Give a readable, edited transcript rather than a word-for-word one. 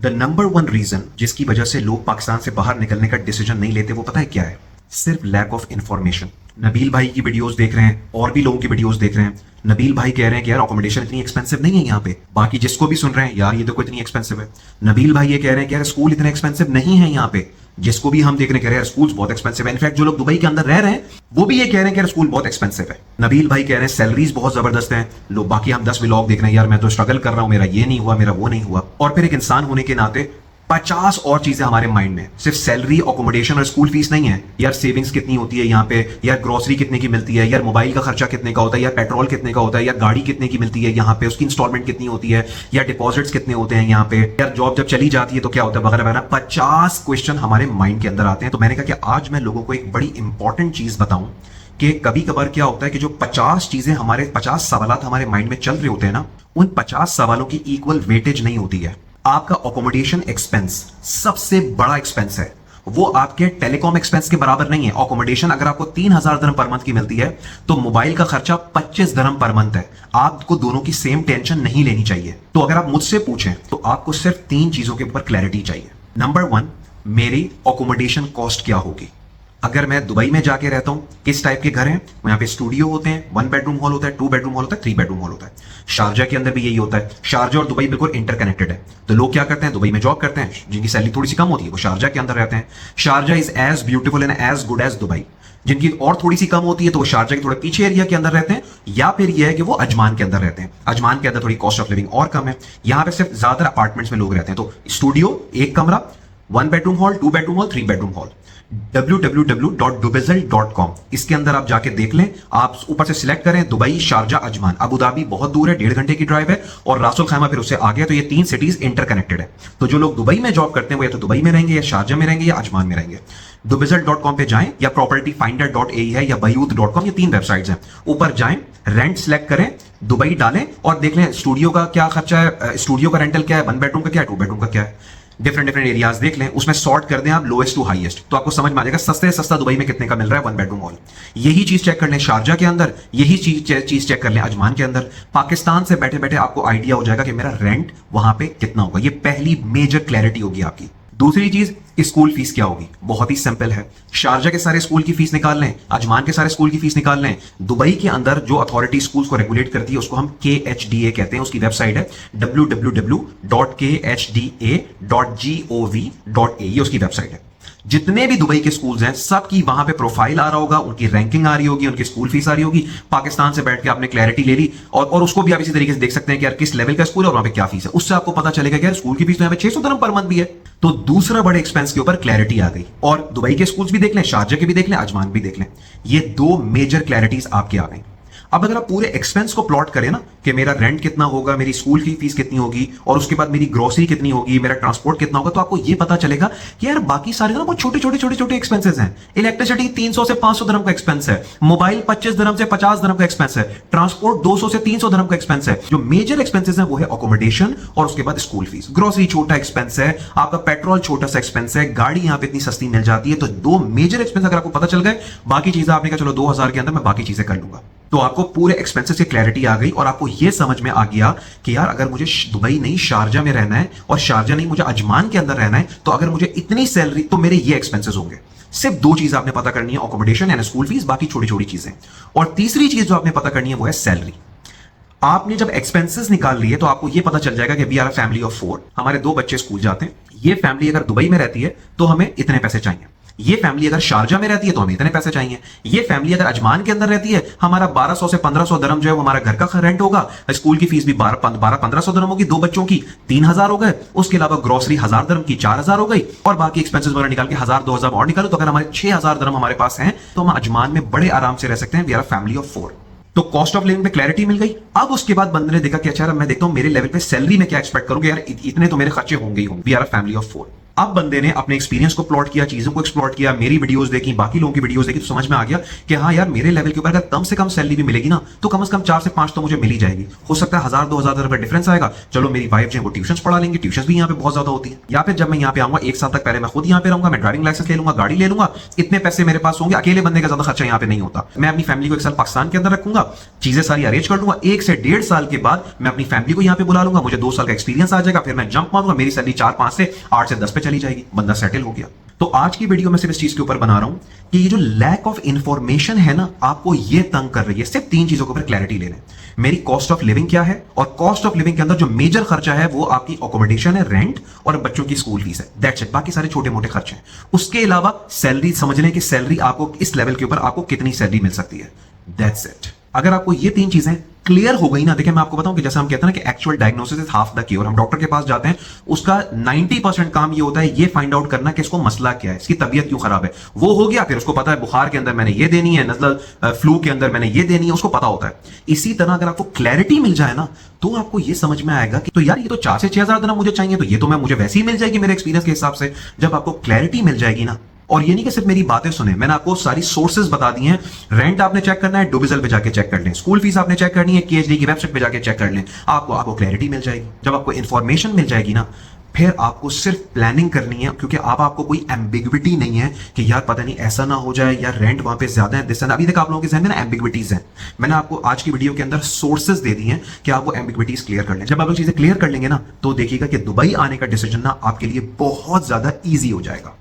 The number one reason जिसकी वजह से लोग पाकिस्तान से बाहर निकलने का डिसीजन नहीं लेते वो पता है क्या है? सिर्फ लैक ऑफ इंफॉर्मेशन। नबील भाई की वीडियोस देख रहे हैं और भी लोगों की वीडियोस देख रहे हैं। नबील भाई कह रहे हैं कि यार अकोमोडेशन इतनी एक्सपेंसिव नहीं है यहाँ पे। बाकी जिसको भी सुन रहे हैं यार ये देखो इतनी एक्सपेंसिव है। नबील भाई ये कह रहे हैं कि यार स्कूल इतने एक्सपेंसिव नहीं है यहाँ पे। जिसको भी हम देख रहे हैं कह रहे हैं स्कूल्स बहुत एक्सपेंसिव है। इनफैक्ट जो लोग दुबई के अंदर रह रहे हैं वो भी ये कह रहे हैं कि यार स्कूल बहुत एक्सपेंसिव है। नबील भाई कह रहे हैं सैलरीज बहुत जबरदस्त हैं। लोग बाकी हम 10 व्लॉग देख रहे हैं यार मैं तो स्ट्रगल कर रहा हूं, मेरा ये नहीं हुआ, मेरा वो नहीं हुआ। और फिर एक इंसान होने के नाते 50 और चीजें हमारे माइंड में, सिर्फ सैलरी, अकोमोडेशन और स्कूल फीस नहीं है। यार सेविंग्स कितनी होती है यहाँ पे, यार ग्रोसरी कितने की मिलती है, यार मोबाइल का खर्चा कितने का होता है, यार पेट्रोल कितने का होता है, यार गाड़ी कितने की मिलती है यहाँ पे, उसकी इंस्टॉलमेंट कितनी होती है, या डिपॉजिट्स कितने होते हैं यहाँ पे, यार जॉब जब चली जाती है तो क्या होता है वगैरह वगैरह। 50 क्वेश्चन हमारे माइंड के अंदर आते हैं। तो मैंने कहा कि आज मैं लोगों को एक बड़ी इंपॉर्टेंट चीज बताऊं कि कभी कभार क्या होता है कि जो 50 चीजें हमारे 50 सवालात हमारे माइंड में चल रहे होते हैं ना, उन 50 सवालों की इक्वल वेटेज नहीं होती है। आपका अकोमोडेशन एक्सपेंस सबसे बड़ा एक्सपेंस है, वो आपके टेलीकॉम एक्सपेंस के बराबर नहीं है। अकोमोडेशन अगर आपको 3000 दिरहम पर मंथ की मिलती है तो मोबाइल का खर्चा 25 दिरहम पर मंथ है। आपको दोनों की सेम टेंशन नहीं लेनी चाहिए। तो अगर आप मुझसे पूछें तो आपको सिर्फ 3 चीजों के ऊपर क्लैरिटी चाहिए। नंबर 1, मेरी अकोमोडेशन कॉस्ट क्या होगी। अगर मैं दुबई में जाके रहता हूं, किस टाइप के घर हैं, यहाँ पे स्टूडियो होते हैं, 1 बेडरूम हॉल होता है, 2 बेडरूम हॉल होता है, 3 बेडरूम हॉल होता है। शारजा के अंदर भी यही होता है। शारजा और दुबई बिल्कुल इंटरकनेक्टेड है। तो लोग क्या करते हैं, दुबई में जॉब करते हैं, जिनकी सैलरी थोड़ी सी कम होती है वो शारजा के अंदर रहते हैं। Sharjah is as beautiful and as good as Dubai. जिनकी और थोड़ी सी कम होती है तो वो शारजा के थोड़े पीछे एरिया के अंदर रहते हैं, या फिर ये है कि वो अजमान के अंदर रहते हैं। अजमान के अंदर थोड़ी कॉस्ट ऑफ लिविंग और कम है। यहाँ पे सिर्फ ज्यादातर अपार्टमेंट्स में लोग रहते हैं। तो स्टूडियो, 1 कमरा, 1 bedroom hall, 2 bedroom hall, 3 bedroom hall. www.dubizzle.com, इसके अंदर आप जाके देख लें। आप ऊपर से सिलेक्ट करें Dubai, Sharjah, Ajman. Abu Dhabi बहुत दूर है, 1.5 घंटे की ड्राइव है, और रासुल खैमा फिर उससे आगे है। तो ये 3 सिटीज इंटरकनेक्टेड है। तो जो लोग दुबई में जॉब करते हैं वो या तो दुबई में रहेंगे, या शारजा में रहेंगे, या अजमान में रहेंगे। dubizzle.com पे जाएं, या propertyfinder.ae है, या bayut.com, ये 3 वेबसाइट्स हैं। ऊपर जाएं, रेंट सेलेक्ट करें, दुबई डालें और देख लें स्टूडियो का क्या खर्चा है, स्टूडियो का रेंटल क्या है, 1 बेडरूम का क्या है, 2 बेडरूम का क्या है। डिफरेंट एरियाज देख लें, उसमें सॉर्ट कर दें आप लोएस्ट टू हाईएस्ट, तो आपको समझ में आ जाएगा सस्ते सस्ता दुबई में कितने का मिल रहा है 1 बेडरूम हॉल। यही चीज चेक कर लें शारजा के अंदर, यही चीज चेक कर लें अजमान के अंदर। पाकिस्तान से बैठे बैठे आपको आइडिया हो जाएगा कि मेरा रेंट वहां पे कितना होगा। ये पहली मेजर क्लैरिटी होगी आपकी। दूसरी चीज, स्कूल फीस क्या होगी। बहुत ही सिंपल है। शारजा के सारे स्कूल की फीस निकाल लें, अजमान के सारे स्कूल की फीस निकाल लें। दुबई के अंदर जो अथॉरिटी स्कूल्स को रेगुलेट करती है उसको हम KHDA कहते हैं। उसकी वेबसाइट है www.khda.gov.a, ये उसकी वेबसाइट है। जितने भी दुबई के स्कूल्स हैं सबकी वहां पे प्रोफाइल आ रहा होगा, उनकी रैंकिंग आ रही होगी, उनकी स्कूल फीस आ रही होगी। पाकिस्तान से बैठ के आपने क्लैरिटी ले ली, और उसको भी आप इसी तरीके से देख सकते हैं कि यार किस लेवल का स्कूल है और वहां पे क्या फीस है। उससे आपको पता चलेगा कि यार स्कूल की फीस तो यहाँ पे 600 दिरहम पर मंथ भी है। तो दूसरा बड़े एक्सपेंस के ऊपर क्लैरिटी आ गई। और दुबई के स्कूल्स भी देख लें, शारजा के भी देख लें, अजमान भी देख लें। ये 2 मेजर क्लैरिटीज आपकी आ गई। अब अगर आप पूरे एक्सपेंस को प्लॉट करें ना कि मेरा रेंट कितना होगा, मेरी स्कूल की फीस कितनी होगी, और उसके बाद मेरी ग्रोसरी कितनी होगी, मेरा ट्रांसपोर्ट कितना होगा, तो आपको ये पता चलेगा कि यार बाकी सारे ना बहुत छोटे छोटे एक्सपेंसेस हैं। इलेक्ट्रिसिटी 300 से 500 दिरहम का एक्सपेंस है, मोबाइल 25 दिरहम से 50 दिरहम का एक्सपेंस है, ट्रांसपोर्ट 200 से 300 दिरहम का एक्सपेंस है। जो मेजर एक्सपेंसेस है वो है अकोमोडेशन और उसके बाद स्कूल फीस। ग्रोसरी छोटा एक्सपेंस है, आपका पेट्रोल छोटा सा एक्सपेंस है, गाड़ी यहाँ पे इतनी सस्ती मिल जाती है। तो 2 मेजर एक्सपेंस अगर आपको पता चल गए, बाकी चीजें आपने कहा चलो 2000 के अंदर मैं बाकी चीजें कर लूंगा, तो आपको पूरे एक्सपेंसेस की क्लैरिटी आ गई। और आपको यह समझ में आ गया कि यार अगर मुझे दुबई नहीं शारजा में रहना है, और शारजा नहीं मुझे अजमान के अंदर रहना है, तो अगर मुझे इतनी सैलरी, तो मेरे ये एक्सपेंसेस होंगे। सिर्फ 2 चीज आपने पता करनी है, अकोमोडेशन यानी स्कूल फीस, बाकी छोटी छोटी चीजें। और तीसरी चीज जो आपने पता करनी है वो है सैलरी। आपने जब एक्सपेंसेस निकाल लिए तो आपको यह पता चल जाएगा कि we are a family of 4, हमारे 2 बच्चे स्कूल जाते हैं। ये फैमिली अगर दुबई में रहती है तो हमें इतने पैसे चाहिए। ये फैमिली अगर शारजा में रहती है तो हमें इतने पैसे चाहिए। ये फैमिली अगर अजमान के अंदर रहती है, हमारा 1200 से 1500 दिरहम जो है वो हमारा घर का रेंट होगा। स्कूल की फीस भी 1200-1500 दिरहम होगी, 2 बच्चों की 3000 हो गए। उसके अलावा ग्रोसरी 1000 दिरहम की 4000 हो गई, और बाकी एक्सपेंसेस वगैरह निकाल के 1000-2000 और निकालो, तो अगर हमारे 6000 दिरहम हमारे पास हैं तो हम अजमान में बड़े आराम से रह सकते हैं। We are a family of 4। तो कॉस्ट ऑफ लिविंग पे क्लैरिटी मिल गई। अब उसके बाद बंदे ने देखा कि अच्छा मैं देखता हूं मेरे लेवल पे सैलरी में क्या एक्सपेक्ट करूंगा, यार इतने तो मेरे खर्चे होंगे ही होंगे। We are a family of 4। अब बंदे ने अपने एक्सपीरियंस को प्लॉट किया, चीजों को एक्सप्लॉर किया, मेरी वीडियोस देखी, बाकी लोगों की वीडियोस देखी, तो समझ में आ गया कि हाँ यार, मेरे लेवल के ऊपर अगर कम से कम सैलरी भी मिलेगी ना, तो कम से कम 4 से 5 तो मुझे मिल ही जाएगी। हो सकता है 1000-2000 का डिफरेंस आएगा, चलो मेरी वाइफ जो है वो ट्यूशन पढ़ा लेंगे, ट्यूशन भी यहाँ पे बहुत ज्यादा होती है। या फिर जब मैं यहाँ पे आऊंगा 1 साल तक, पहले मैं खुद यहाँ पे रहूंगा, मैं ड्राइविंग लाइसेंस ले लूंगा, गाड़ी ले लूंगा, इतने पैसे मेरे पास होंगे, अकेले बंदे का ज्यादा खर्चा यहाँ पे नहीं होता। मैं अपनी फैमिली को 1 साल पाकिस्तान के अंदर रखूंगा, चीजें सारी अरेंज कर लूंगा, 1 से 1.5 साल के बाद मैं अपनी फैमिली को यहाँ पे बुला लूंगा, मुझे 2 साल का एक्सपीरियंस आ जाएगा, फिर मैं जंप मारूंगा, मेरी सैलरी 4-5 से 8 से 10 पे चली जाएगी, बंदा सेटल हो गया। तो आज की वीडियो में सिर्फ इस चीज के ऊपर बना रहा हूं कि ये जो लैक ऑफ इंफॉर्मेशन है ना, आपको ये तंग कर रही है। सिर्फ 3 चीजों के ऊपर क्लैरिटी ले लें। मेरी कॉस्ट ऑफ लिविंग क्या है, और कॉस्ट ऑफ लिविंग के अंदर जो मेजर खर्चा है वो आपकी अकोमोडेशन है, रेंट और बच्चों की स्कूल फीस है। That's it. बाकी सारे छोटे मोटे खर्चे हैं। उसके अलावा सैलरी समझ लें कि सैलरी आपको इस लेवल के ऊपर आपको कितनी सैलरी मिल सकती है। That's it. अगर आपको ये 3 चीजें क्लियर हो गई ना, देखिए मैं आपको बताऊं कि जैसे हम कहते हैं ना कि actual diagnosis is half the cure. हम डॉक्टर के पास जाते हैं, उसका 90% काम ये होता है ये फाइंड आउट करना कि इसको मसला क्या है, इसकी तबीयत क्यों खराब है। वो हो गया, फिर उसको पता है बुखार के अंदर मैंने ये देनी है, नज़ल फ्लू के अंदर मैंने ये देनी है, उसको पता होता है। इसी तरह अगर आपको क्लैरिटी मिल जाए ना, तो आपको ये समझ में आएगा कि तो यार ये तो 4 से 6,000 दिरहम मुझे चाहिए, तो ये तो मैं मुझे वैसे ही मिल जाएगी मेरे एक्सपीरियंस के हिसाब से। जब आपको क्लैरिटी मिल जाएगी ना, और ये नहीं कि सिर्फ मेरी बातें सुने, मैंने आपको सारी सोर्सेज बता दी हैं। रेंट आपने चेक करना है, डुबिजल पे जाके चेक कर लें। स्कूल फीस आपने चेक करनी है, केएचडी की वेबसाइट पे जाके चेक कर लें। आपको क्लैरिटी मिल जाएगी। जब आपको इंफॉर्मेशन मिल जाएगी ना, फिर आपको सिर्फ प्लानिंग करनी है, क्योंकि अब आपको कोई एम्बिग्विटी नहीं है कि यार पता नहीं ऐसा ना हो जाए, यार रेंट वहां पे ज्यादा है, दिस। अभी तक आप लोगों के जहन में ना एम्बिग्विटीज हैं। मैंने आपको आज की वीडियो के अंदर सोर्सेज दे दी हैं कि आप वो एम्बिग्विटीज क्लियर कर लें। जब आप लोग चीजें क्लियर कर लेंगे ना, तो देखिएगा कि दुबई आने का डिसीजन ना आपके लिए बहुत ज्यादा ईजी हो जाएगा।